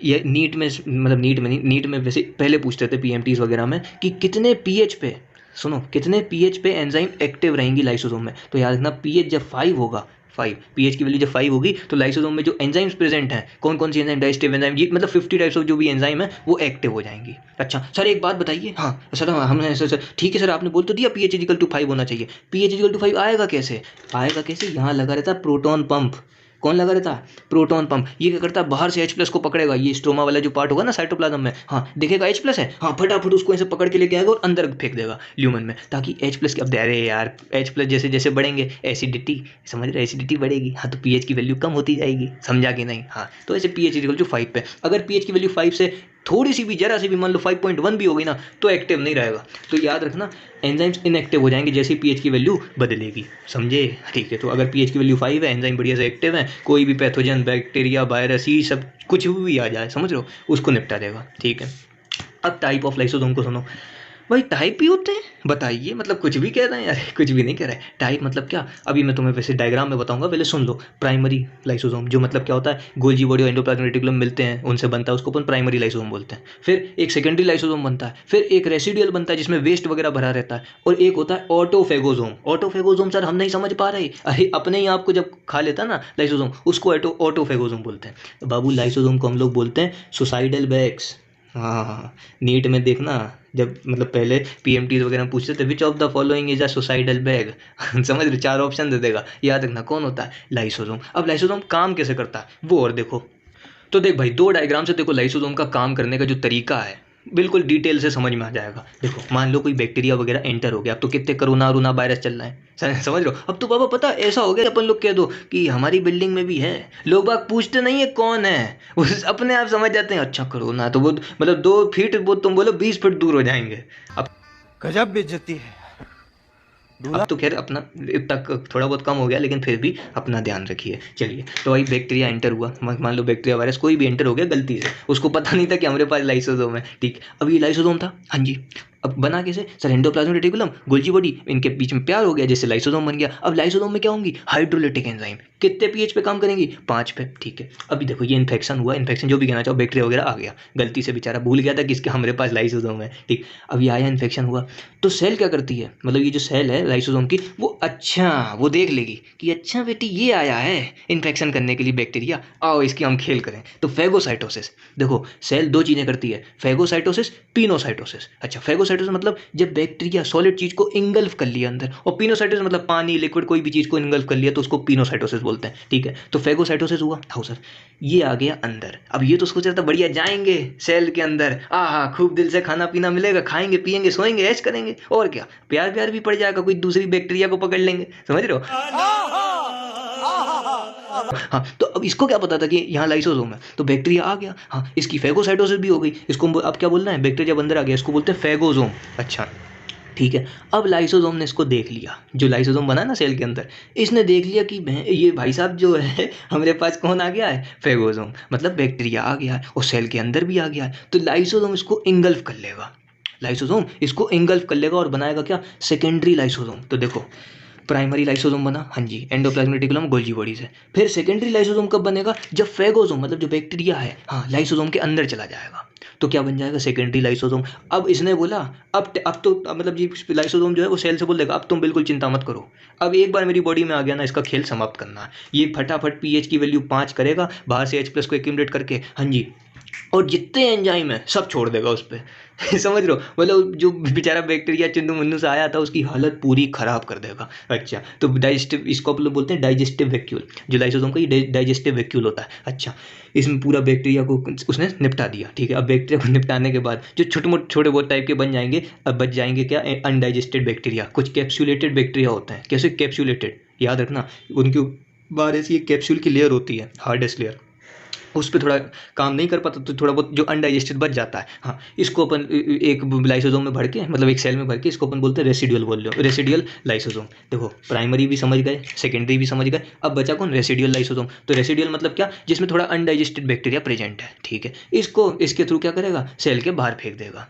ये नीट में, मतलब नीट में नहीं, नीट में वैसे पहले पूछते थे PMTs वगैरह में कि कितने pH पे, सुनो, कितने pH पे एंजाइम एक्टिव रहेंगी लाइसोसोम में। तो याद रखना pH जब 5 होगा, 5 pH की वैल्यू जब 5 होगी तो लाइसोसोम में जो एंजाइम्स प्रेजेंट हैं, कौन कौन सी एंजाइम? डाइजेस्टिव एंजाइम, ये मतलब 50 टाइप्स ऑफ जो भी एंजाइम है वो एक्टिव हो जाएंगी। अच्छा सर एक बात बताइए, हाँ सर हमने सर ठीक है सर, आपने बोल तो दिया pH = 5 होना चाहिए, pH = 5 आएगा कैसे? आएगा कैसे? यहाँ लगा रहता है प्रोटॉन पंप। कौन लगा रहता है? Proton pump. ये क्या करता है? बाहर से H+ को पकड़ेगा, ये स्ट्रोमा वाला जो पार्ट होगा ना साइटोप्लाज्म में, हाँ देखेगा H+ है, हाँ फटाफट उसको ऐसे पकड़ के लेके आएगा और अंदर फेंक देगा ल्यूमन में, ताकि H+ की, अब अरे यार H+ जैसे जैसे बढ़ेंगे एसिडिटी, समझ रहे? एसिडिटी बढ़ेगी, हाँ तो pH की वैल्यू कम होती जाएगी, समझा कि नहीं? हाँ तो ऐसे pH = 5 पे, अगर pH की वैल्यू 5 से थोड़ी सी भी, जरा सी भी, मान लो 5.1 भी हो गई ना, तो एक्टिव नहीं रहेगा। तो याद रखना एंजाइम्स इनएक्टिव हो जाएंगे जैसे pH की वैल्यू बदलेगी, समझे? ठीक है। तो अगर pH की वैल्यू 5 है, एंजाइम बढ़िया से एक्टिव है, कोई भी पैथोजन, बैक्टीरिया, वायरस, ये सब कुछ भी आ जाए, समझ रहे हो, उसको निपटा देगा, ठीक है। अब टाइप ऑफ लाइसोसोम को सुनो भाई, टाइप भी होते हैं, बताइए, मतलब कुछ भी कह रहे हैं यार, कुछ भी नहीं कह रहे हैं। टाइप मतलब क्या? अभी मैं तुम्हें वैसे डायग्राम में बताऊंगा, पहले सुन लो। प्राइमरी लाइसोसोम जो मतलब क्या होता है? गोल्जी बॉडी और एंडोप्लाज्मिक रेटिकुलम मिलते हैं, उनसे बनता है, उसको अपन प्राइमरी लाइसोसोम बोलते हैं। फिर एक सेकेंडरी लाइसोसोम बनता है, फिर एक रेसिडुअल बनता है जिसमें वेस्ट वगैरह भरा रहता है, और एक होता है ऑटोफेगोसोम। ऑटोफेगोसोम सर हम नहीं समझ पा रहे, अरे अपने ही आपको जब खा लेता ना लाइसोसोम, उसको ऑटोफेगोसोम बोलते हैं। बाबू लाइसोसोम को हम लोग बोलते हैं सुसाइडल बैग्स। हाँ नीट में देखना, जब मतलब पहले PMTs वगैरह में पूछते थे which of the following is a suicidal bag, समझ रहे? 4 ऑप्शन दे देगा, याद रखना कौन होता है? लाइसोसोम। अब लाइसोसोम काम कैसे करता है वो और देखो। तो देख भाई 2 डायग्राम से देखो लाइसोसोम का काम करने का जो तरीका है, बिल्कुल डिटेल से समझ में आ जाएगा। देखो मान लो कोई बैक्टीरिया वगैरह एंटर हो गया, अब तो कितने कोरोना वायरस चल रहा है, समझ रहे हो? अब तो बाबा पता ऐसा हो गया, अपन लोग कह दो कि हमारी बिल्डिंग में भी है, लोग बाग पूछते नहीं है कौन है, उस अपने आप समझ जाते हैं अच्छा कोरोना, तो वो मतलब 2 फीट, वो तुम बोलो 20 फीट दूर हो जाएंगे। अब गजब बेइज्जती है। अब तो खैर अपना तक थोड़ा बहुत कम हो गया, लेकिन फिर भी अपना ध्यान रखिए। चलिए तो भाई बैक्टीरिया एंटर हुआ, मान लो बैक्टीरिया, वायरस, कोई भी एंटर हो गया गलती से, उसको पता नहीं था कि हमारे पास लाइसोसोम है, ठीक। अब ये लाइसोसोम था, हाँ जी। अब बना कैसे sir, endoplasmic reticulum, Golgi body, इनके बीच में प्यार हो गया, जैसे लाइसोसोम बन गया। अब लाइसोसोम में क्या होंगी, हाइड्रोलिटिक एंजाइम, कितने पीएच पे काम करेंगी, 5 पे, ठीक है। अभी देखो ये इन्फेक्शन हुआ, इन्फेक्शन जो भी कहना चाहो, बैक्टीरिया वगैरह आ गया, गलती से बेचारा भूल गया था कि इसके हमारे पास लाइसोसोम है, ठीक। अब ये आया, इन्फेक्शन हुआ, तो सेल क्या करती है, मतलब ये जो सेल है लाइसोसोम की, वो देख लेगी कि अच्छा बेटी ये आया है इन्फेक्शन करने के लिए बैक्टीरिया, आओ इसकी हम खेल करें। तो फेगोसाइटोसिस, देखो सेल 2 चीज़ें करती है, फेगोसाइटोसिस, पिनोसाइटोसिस। अच्छा, फेगोसाइटोसिस मतलब जब बैक्टीरिया सॉलिड चीज़ को इंगल्फ कर लिया अंदर, और पिनोसाइटोसिस मतलब पानी, लिक्विड, कोई भी चीज़ को इंगल्फ कर लिया तो उसको पिनोसाइटोसिस बोलते हैं, ठीक है। तो फेगोसाइटोसिस हुआ, हाँ सर, ये आ गया अंदर। अब ये तो सोच रहा था बढ़िया जाएंगे सेल के अंदर, हाँ खूब दिल से खाना पीना मिलेगा, खाएंगे पिएंगे सोएंगे ऐश करेंगे, और क्या प्यार प्यार भी पड़ जाएगा, कोई दूसरी बैक्टीरिया को पकड़ लेंगे, समझ रहे हो। हाँ, तो अब इसको क्या पता था कि यहाँ लाइसोसोम है, तो बैक्टीरिया आ गया, हाँ इसकी फेगोसाइटोसिस भी हो गई, इसको अब क्या बोलना है, बैक्टीरिया जब अंदर आ गया इसको बोलते हैं फेगोसोम। अच्छा ठीक है, अब लाइसोसोम ने इसको देख लिया, जो लाइसोसोम बना ना सेल के अंदर, इसने देख लिया कि ये भाई साहब जो है हमारे पास कौन आ गया है, फेगोसोम, मतलब बैक्टीरिया आ गया है और सेल के अंदर भी आ गया है, तो लाइसोसोम इसको इंगल्फ कर लेगा, लाइसोसोम इसको इंगल्फ कर लेगा और बनाएगा क्या, सेकेंडरी लाइसोसोम। तो देखो प्राइमरी लाइसोसोम बना, हाँ जी, एंडोप्लाज्मिक रेटिकुलम, गोल्जी बॉडी से। फिर सेकेंडरी लाइसोसोम कब बनेगा, जब फेगोसोम मतलब जो बैक्टीरिया है, हाँ लाइसोसोम के अंदर चला जाएगा, तो क्या बन जाएगा, सेकेंडरी लाइसोसोम। अब इसने बोला अब तो मतलब जी लाइसोसोम जो है वो सेल से बोल देगा अब तुम बिल्कुल चिंता मत करो, अब एक बार मेरी बॉडी में आ गया ना, इसका खेल समाप्त करना है, ये फटाफट पीएच की वैल्यू 5 करेगा, बाहर से H+ को एक्यूमुलेट करके, हाँ जी, और जितने एंजाइम है सब छोड़ देगा उस पर समझ रहे हो, मतलब जो बेचारा बैक्टीरिया चिंदू मुन्नू से आया था उसकी हालत पूरी खराब कर देगा। अच्छा, तो डाइजेस्टिव, इसको आप लोग बोलते हैं डाइजेस्टिव वैक्यूल, जो लाइसोसोम का ये डाइजेस्टिव वैक्यूल होता है। अच्छा, इसमें पूरा बैक्टीरिया को उसने निपटा दिया, ठीक है। अब बैक्टीरिया को निपटाने के बाद जो छोटे बहुत टाइप के बन जाएंगे, अब बच जाएंगे क्या, अनडाइजेस्टेड बैक्टीरिया, कुछ कैप्सूलेटेड बैक्टीरिया होते हैं। कैसे कैप्सूलेटेड, याद रखना, उनके बाहर ऐसी एक कैप्सूल की लेयर होती है, हार्डेस्ट लेयर, उस पर थोड़ा काम नहीं कर पाता तो थोड़ा बहुत जो अनडाइजेस्टेड बच जाता है। हाँ, इसको अपन एक लाइसोसोम में भर के, मतलब एक सेल में भर के, इसको अपन बोलते हैं रेसिडुअल, बोल लो रेसिडुअल लाइसोसोम। देखो प्राइमरी भी समझ गए, सेकेंडरी भी समझ गए, अब बचा कौन, रेसिडुअल लाइसोसोम। तो रेसिडुअल मतलब क्या, जिसमें थोड़ा अनडाइजेस्टेड बैक्टीरिया प्रेजेंट है, ठीक है। इसको इसके थ्रू क्या करेगा, सेल के बाहर फेंक देगा,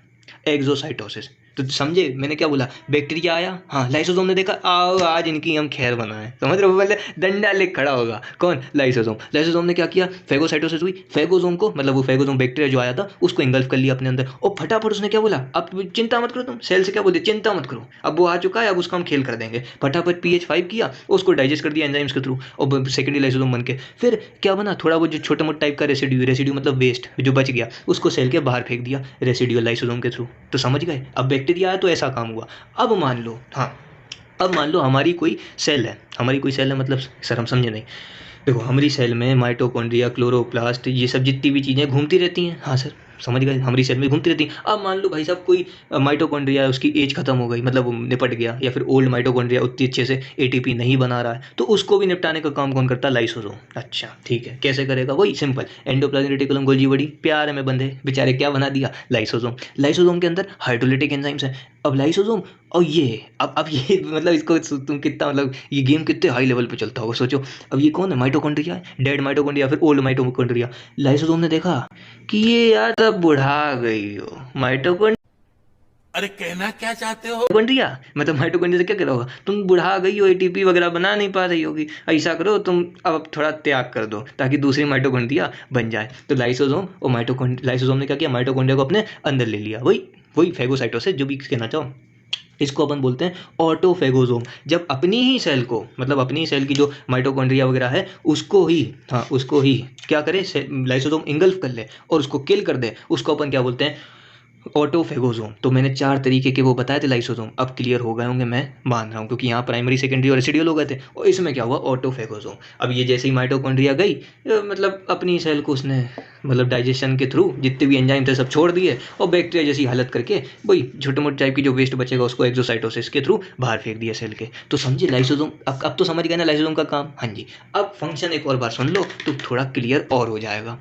एक्सोसाइटोसिस। तो समझे मैंने क्या बोला, बैक्टीरिया आया, हाँ लाइसोसोम ने देखा आओ आज इनकी हम खैर बनाएं, समझ रहे हो, पहले डंडा लेके खड़ा होगा कौन, लाइसोसोम। लाइसोसोम ने क्या किया, फेगोसाइटोसिस हुई, फेगोसोम को मतलब वो फेगोसोम बैक्टीरिया जो आया था उसको इंगल्फ कर लिया अपने अंदर, और फटाफट उसने क्या बोला, अब चिंता मत करो तुम, सेल से क्या बोलते, चिंता मत करो, अब वो आ चुका है, अब उसका हम खेल कर देंगे। फटाफट pH5 किया, उसको डाइजेस्ट कर दिया एंजाइम्स के थ्रू, और सेकेंडरी लाइसोसोम बन के फिर क्या बना, थोड़ा वो जो छोटे मोटे टाइप का रेसिड्यू मतलब वेस्ट जो बच गया उसको सेल के बाहर फेंक दिया रेसिड्यूअल लाइसोसोम के थ्रू। तो समझ गए, अब बैक्टीरिया आया तो ऐसा काम हुआ। अब मान लो, हाँ अब मान लो हमारी कोई सेल है, मतलब सर हम समझे नहीं, देखो हमारी सेल में माइटोकॉन्ड्रिया, क्लोरोप्लास्ट, ये सब जितनी भी चीज़ें घूमती रहती हैं, हाँ सर समझ गए, हमारी सेल में घूमती रहती हैं। अब मान लो भाई साहब कोई माइटोकॉन्ड्रिया, उसकी एज खत्म हो गई, मतलब वो निपट गया, या फिर ओल्ड माइटोकॉन्ड्रिया उतनी अच्छे से ATP नहीं बना रहा है, तो उसको भी निपटाने का काम कौन करता है, लाइसोसोम। अच्छा ठीक है, कैसे करेगा, वही simple, endoplasmic reticulum, Golgi body, प्यार में बंधे बेचारे क्या बना दिया, लाइसोसोम। लाइसोसोम के अंदर हाइड्रोलिटिक एंजाइम्स हैं। अब लाइसोसोम और ये अब ये मतलब इसको तुम कितना, मतलब ये गेम कितने हाई लेवल पे चलता होगा सोचो। अब ये कौन है, माइटोकॉन्ड्रिया, डेड माइटोकॉन्ड्रिया, फिर ओल्ड माइटोकॉन्ड्रिया। लाइसोसोम ने देखा कि ये यार तब बुढ़ा गई हो माइटोकॉन्ड्रिया, अरे कहना क्या चाहते हो, मतलब माइटोकॉन्ड्रिया से क्या कह रहा होगा, तुम बुढ़ा गई हो, ATP वगैरह बना नहीं पा रही होगी, ऐसा करो तुम अब थोड़ा त्याग कर दो ताकि दूसरी माइटोकॉन्ड्रिया बन जाए। तो लाइसोसोम और लाइसोसोम ने क्या किया, माइटोकॉन्ड्रिया को अपने अंदर ले लिया, वही फेगोसाइटोसिस जो भी कहना चाहो। इसको अपन बोलते हैं ऑटोफेगोसोम। जब अपनी ही सेल को, मतलब अपनी ही सेल की जो माइटोकॉन्ड्रिया वगैरह है उसको ही क्या करे, लाइसोसोम इंगल्फ कर ले और उसको किल कर दे, उसको अपन क्या बोलते हैं, ऑटोफेगोसोम। तो मैंने 4 तरीके के वो बताए थे लाइसोसोम, अब क्लियर हो गए होंगे मैं मान रहा हूँ, क्योंकि यहाँ प्राइमरी, सेकेंडरी और रेसिडुअल हो गए थे, और इसमें क्या हुआ, ऑटोफेगोसोम। अब ये जैसे ही माइटोकॉन्ड्रिया गई, मतलब अपनी सेल को उसने मतलब डाइजेशन के थ्रू जितने भी एंजाइम थे सब छोड़ दिए, और बैक्टीरिया जैसी हालत करके वही छोटे मोटे टाइप की जो वेस्ट बचेगा उसको एक्सोसाइटोसिस के थ्रू बाहर फेंक दिया सेल के। तो समझे लाइसोसोम, अब तो समझ गए ना लाइसोसोम का काम। हाँ जी, अब फंक्शन एक और बार सुन लो तो थोड़ा क्लियर और हो जाएगा।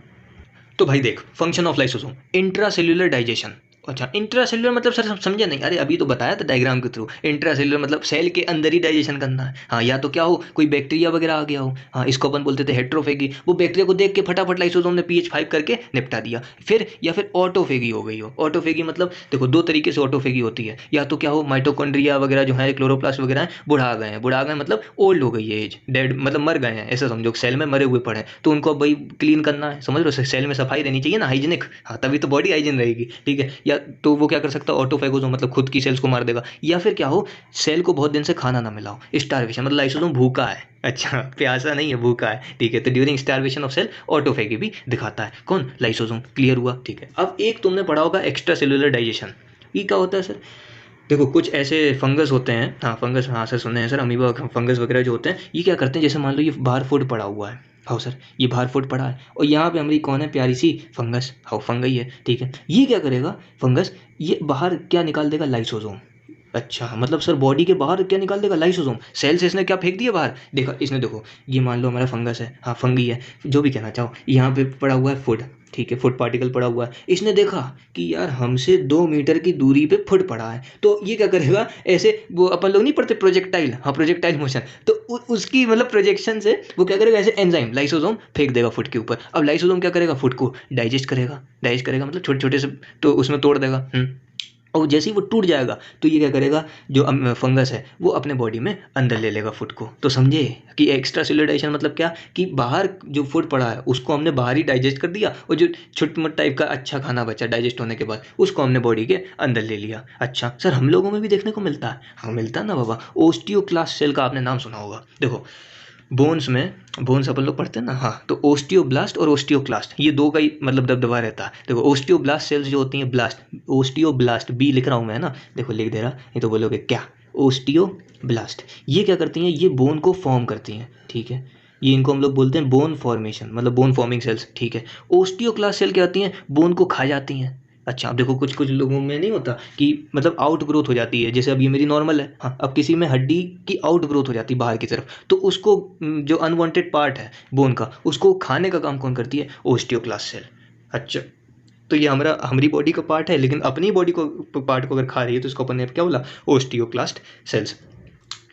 तो भाई देख, function of lysosome, intracellular digestion, अच्छा, इंट्रासेल्युलर मतलब सर समझे नहीं। अरे अभी तो बताया था डायग्राम के थ्रू। इंट्रासेल्युलर मतलब सेल के अंदर ही डाइजेशन करना है। हाँ, या तो क्या हो, कोई बैक्टीरिया वगैरह आ गया हो। हाँ, इसको अपन बोलते थे हेट्रोफेगी। वो बैक्टीरिया को देख के फटाफट लाइसोसोम ने pH 5 करके निपटा दिया। फिर या फिर ऑटोफेगी हो गई हो। ऑटोफेगी मतलब देखो दो तरीके से ऑटोफेगी होती है। या तो क्या हो, माइटोकॉन्ड्रिया वगैरह जो है, क्लोरोप्लास्ट वगैरह है, बुढ़ा गए हैं। बुढ़ा गए मतलब ओल्ड हो गई है एज, डेड मतलब मर गए हैं, ऐसा समझो। सेल में मरे हुए पड़े हैं, तो उनको अब भाई क्लीन करना है, समझ लो। सेल में सफाई रहनी चाहिए ना, हाइजीनिक। हाँ, तभी तो बॉडी हाइजीन रहेगी, ठीक है। या तो वो क्या कर सकता है, ऑटोफेगोज मतलब खुद की सेल्स को मार देगा। या फिर क्या हो, सेल को बहुत दिन से खाना ना मिला हो, स्टारवेशन मतलब लाइसोसोम भूखा है। अच्छा, प्यासा नहीं है, भूखा है, ठीक है। तो during starvation of cell autophagy भी दिखाता है कौन, लाइसोसोम। क्लियर हुआ, ठीक है। अब एक तुमने पढ़ा होगा एक्स्ट्रा सेलुलर डाइजेशन। ये क्या होता है सर? देखो कुछ ऐसे फंगस होते हैं, हाँ फंगस, हाँ सर सुने हैं सर, अमीबा फंगस वगैरह जो होते हैं, ये क्या करते हैं, जैसे मान लो ये बाहर फूड पड़ा हुआ है। हाँ सर, ये बाहर फूड पड़ा है और यहाँ पे हमारी कौन है, प्यारी सी फंगस। हाँ, फंगई है, ठीक है। ये क्या करेगा फंगस, ये बाहर क्या निकाल देगा, लाइसोसोम। अच्छा, मतलब सर बॉडी के बाहर क्या निकाल देगा, लाइसोसोम। सेल से इसने क्या फेंक दिया बाहर, देखा इसने। देखो ये मान लो हमारा फंगस है, हाँ फंगी है, जो भी कहना चाहो। यहाँ पे पड़ा हुआ है फूड, ठीक है, फूड पार्टिकल पड़ा हुआ है। इसने देखा कि यार हमसे 2 मीटर की दूरी पे फूड पड़ा है, तो ये क्या करेगा, ऐसे वो अपन लोग नहीं पढ़ते प्रोजेक्टाइल, हाँ प्रोजेक्टाइल मोशन, तो उसकी मतलब प्रोजेक्शन से वो क्या करेगा, ऐसे एंजाइम लाइसोसोम फेंक देगा फूड के ऊपर। अब लाइसोसोम क्या करेगा, फूड को डाइजेस्ट करेगा। डाइजेस्ट करेगा मतलब छोटे छोटे से, तो उसमें तोड़ देगा। और जैसे ही वो टूट जाएगा तो ये क्या करेगा, जो फंगस है वो अपने बॉडी में अंदर ले लेगा फूड को। तो समझे कि एक्स्ट्रा सेलुलर डाइजेशन मतलब क्या, कि बाहर जो फूड पड़ा है उसको हमने बाहर ही डाइजेस्ट कर दिया, और जो छोट मोट टाइप का अच्छा खाना बचा डाइजेस्ट होने के बाद उसको हमने बॉडी के अंदर ले लिया। अच्छा सर, हम लोगों में भी देखने को मिलता है। हाँ मिलता है ना बाबा। ओस्टियोक्लास्ट सेल का आपने नाम सुना होगा। देखो बोन्स में, बोन्स अपन लोग पढ़ते हैं ना, हाँ, तो ओस्टियोब्लास्ट और ओस्टियोक्लास्ट, ये दो का ही मतलब दबदबा रहता है। देखो ओस्टियोब्लास्ट सेल्स जो होती हैं, ब्लास्ट, ओस्टियोब्लास्ट बी लिख रहा हूँ मैं ना, देखो लिख दे रहा, नहीं तो बोलोगे क्या। ओस्टियोब्लास्ट ये क्या करती हैं, ये बोन को फॉर्म करती हैं, ठीक है। ये इनको हम लोग बोलते हैं बोन फॉर्मेशन, मतलब बोन फॉर्मिंग सेल्स, ठीक है। ओस्टियोक्लास्ट सेल क्या होती हैं, बोन को खा जाती हैं। अच्छा, अब देखो कुछ कुछ लोगों में नहीं होता कि मतलब आउट ग्रोथ हो जाती है, जैसे अब ये मेरी नॉर्मल है, हाँ, अब किसी में हड्डी की आउट ग्रोथ हो जाती है बाहर की तरफ, तो उसको जो अनवांटेड पार्ट है बोन का, उसको खाने का काम कौन करती है, ओस्टियोक्लास्ट सेल। अच्छा, तो ये हमारी बॉडी का पार्ट है, लेकिन अपनी बॉडी को पार्ट को अगर खा रही है तो उसको अपन ने क्या बोला, ओस्टियोक्लास्ट सेल्स।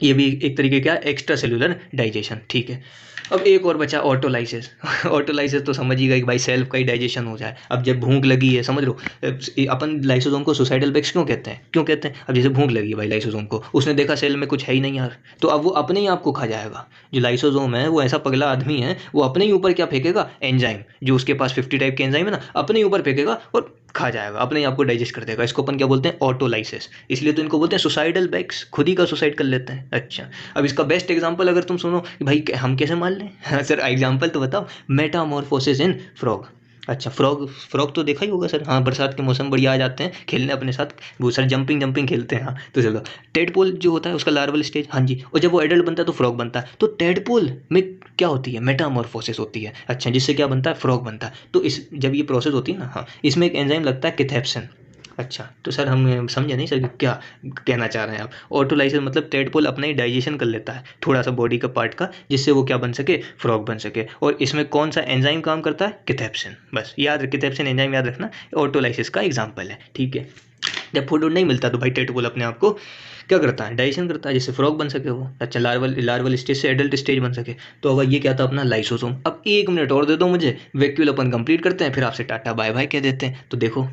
ये भी एक तरीके का एक्स्ट्रा सेलुलर डाइजेशन, ठीक है। अब एक और बचा ऑटोलाइसिस। ऑटोलाइसिस तो समझ ही गए कि भाई सेल्फ का ही डाइजेशन हो जाए। अब जब भूख लगी है, समझ लो, अपन लाइसोसोम को सुसाइडल बेक्स क्यों कहते हैं, क्यों कहते हैं, अब जैसे भूख लगी है भाई लाइसोसोम को, उसने देखा सेल में कुछ है ही नहीं यार, तो अब वो अपने ही आप को खा जाएगा। जो लाइसोसोम है वो ऐसा पगला आदमी है, वो अपने ही ऊपर क्या फेंकेगा, एंजाइम, जो उसके पास 50 टाइप के एंजाइम है ना, अपने ही ऊपर फेंकेगा और खा जाएगा, अपने ही आपको डाइजेस्ट कर देगा। इसको अपन क्या बोलते हैं, ऑटोलाइसिस। इसलिए तो इनको बोलते हैं सुसाइडल बेक्स, खुद ही का सुसाइड कर लेते हैं। अच्छा, अब इसका बेस्ट एग्जांपल अगर तुम सुनो कि भाई हम कैसे मान लें, हाँ सर एग्जांपल तो बताओ, मेटामॉर्फोसिस इन फ्रॉग। अच्छा, फ्रॉग तो देखा ही होगा सर, हाँ बरसात के मौसम बढ़िया आ जाते हैं खेलने अपने साथ, वो सर जंपिंग खेलते हैं। हाँ तो चलो, टेडपोल जो होता है उसका लार्वल स्टेज, हाँ जी, और जब वो एडल्ट बनता है तो फ्रॉग बनता है। तो टेडपोल में क्या होती है, मेटामॉर्फोसिस होती है। अच्छा, जिससे क्या बनता है, फ्रॉग बनता है। तो इस जब ये प्रोसेस होती है ना, हाँ, इसमें एक एंजाइम लगता है कैथेप्सिन। अच्छा, तो सर हम समझे नहीं सर कि क्या कहना चाह रहे हैं आप। ऑटोलाइसिस मतलब टेडपोल अपना ही डाइजेशन कर लेता है थोड़ा सा बॉडी का पार्ट का, जिससे वो क्या बन सके, फ्रॉग बन सके। और इसमें कौन सा एंजाइम काम करता है, कैथेप्सिन। बस याद, कैथेप्सिन एंजाइम याद रखना, ऑटोलाइसिस का एग्जाम्पल है, ठीक है। जब फूड नहीं मिलता तो भाई टेडपोल अपने आप को क्या करता है, डाइजेशन करता है, जिससे फ्रॉग बन सके वो। अच्छा, लार्वल स्टेज से एडल्ट स्टेज बन सके। तो अब ये क्या था, अपना लाइसोसोम। अब 1 मिनट और दे दो मुझे, वैक्यूल अपन कंप्लीट करते हैं, फिर आपसे टाटा बाय बाय कह देते हैं। तो देखो,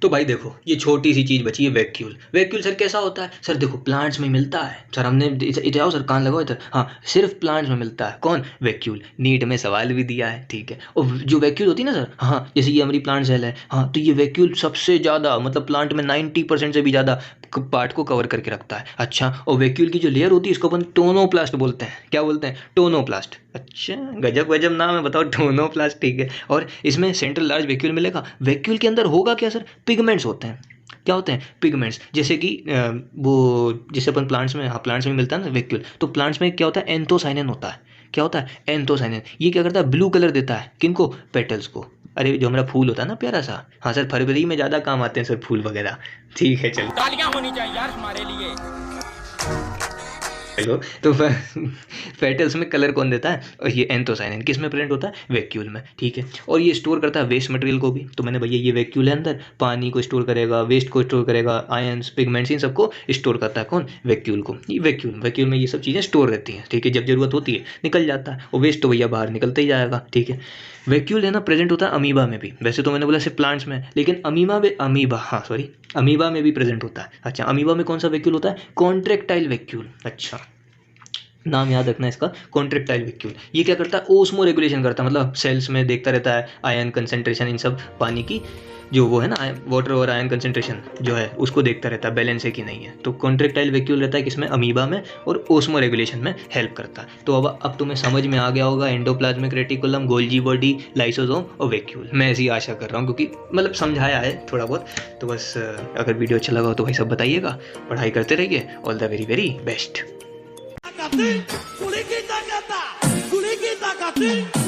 तो भाई देखो, ये छोटी सी चीज़ बची है वैक्यूल। वैक्यूल सर कैसा होता है, सर देखो प्लांट्स में मिलता है सर, हमने इधर आओ सर, कान लगाओ इधर, हाँ सिर्फ प्लांट्स में मिलता है। कौन, वैक्यूल। नीट में सवाल भी दिया है, ठीक है। और जो वैक्यूल होती है ना सर, हाँ जैसे ये हमारी प्लांट सेल है, हाँ, तो ये वैक्यूल सबसे ज़्यादा मतलब प्लांट में 90% से भी ज़्यादा पार्ट को कवर करके रखता है। अच्छा, और वैक्यूल की जो लेयर होती है इसको अपन टोनोप्लास्ट बोलते हैं। क्या बोलते हैं, टोनोप्लास्ट। अच्छा, गजब गजब नाम है, बताओ, टोनोप्लास्ट, ठीक है। और इसमें सेंट्रल लार्ज वैक्यूल मिलेगा। वैक्यूल के अंदर होगा क्या सर, पिगमेंट्स होते हैं। क्या होते हैं, पिगमेंट्स, जैसे कि वो जैसे अपन प्लांट्स में, हाँ प्लांट्स में मिलता है ना वैक्यूल, तो प्लांट्स में क्या होता है, एंथोसाइनिन होता है। क्या होता है, एंथोसाइनिन। ये क्या करता है, ब्लू कलर देता है, किनको, पेटल्स को। अरे जो हमारा फूल होता है ना प्यारा सा, हाँ सर फरवरी में ज़्यादा काम आते हैं सर फूल वगैरह, ठीक है। चलो, तालियां होनी चाहिए यार हमारे लिए। हेलो, तो फेटल्स में कलर कौन देता है? और ये एंथोसायनिन किस में प्रेजेंट होता है? वैक्यूल में, ठीक है। और ये स्टोर करता है वेस्ट मटेरियल को भी। तो मैंने भैया ये वैक्यूल है, अंदर पानी को स्टोर करेगा, वेस्ट को स्टोर करेगा, आयंस, पिगमेंट्स, इन सबको स्टोर करता है कौन? वैक्यूल को। ये वैक्यूल में ये सब चीज़ें स्टोर रहती हैं, ठीक है। जब जरूरत होती है निकल जाता है, और वेस्ट तो भैया बाहर निकलता ही जाएगा, ठीक है। वैक्यूल है ना प्रेजेंट होता है अमीबा में भी। वैसे तो मैंने बोला सिर्फ प्लांट्स में, लेकिन अमीबा में भी प्रेजेंट होता है। अच्छा, अमीबा में कौन सा वैक्यूल होता है? Contractile vacuole. अच्छा, नाम याद रखना इसका, कॉन्ट्रेक्टाइल वैक्यूल। ये क्या करता है? ओस्मो रेगुलेशन करता है, मतलब सेल्स में देखता रहता है आयन कंसंट्रेशन, इन सब पानी की जो वो है ना, वाटर और आयन कंसंट्रेशन जो है उसको देखता रहता है, बैलेंस है कि नहीं है। तो कॉन्ट्रेक्टाइल वैक्यूल रहता है किसमें? अमीबा में, और ओस्मो रेगुलेशन में हेल्प करता है। तो अब तुम्हें समझ में आ गया होगा endoplasmic reticulum, Golgi body, lysosome और वैक्यूल। मैं ऐसी आशा कर रहा हूँ, क्योंकि मतलब समझाया है थोड़ा बहुत। तो बस अगर वीडियो अच्छा लगा हो तो भाई सब बताइएगा, पढ़ाई करते रहिए। All the very very best. Coolie की ताकत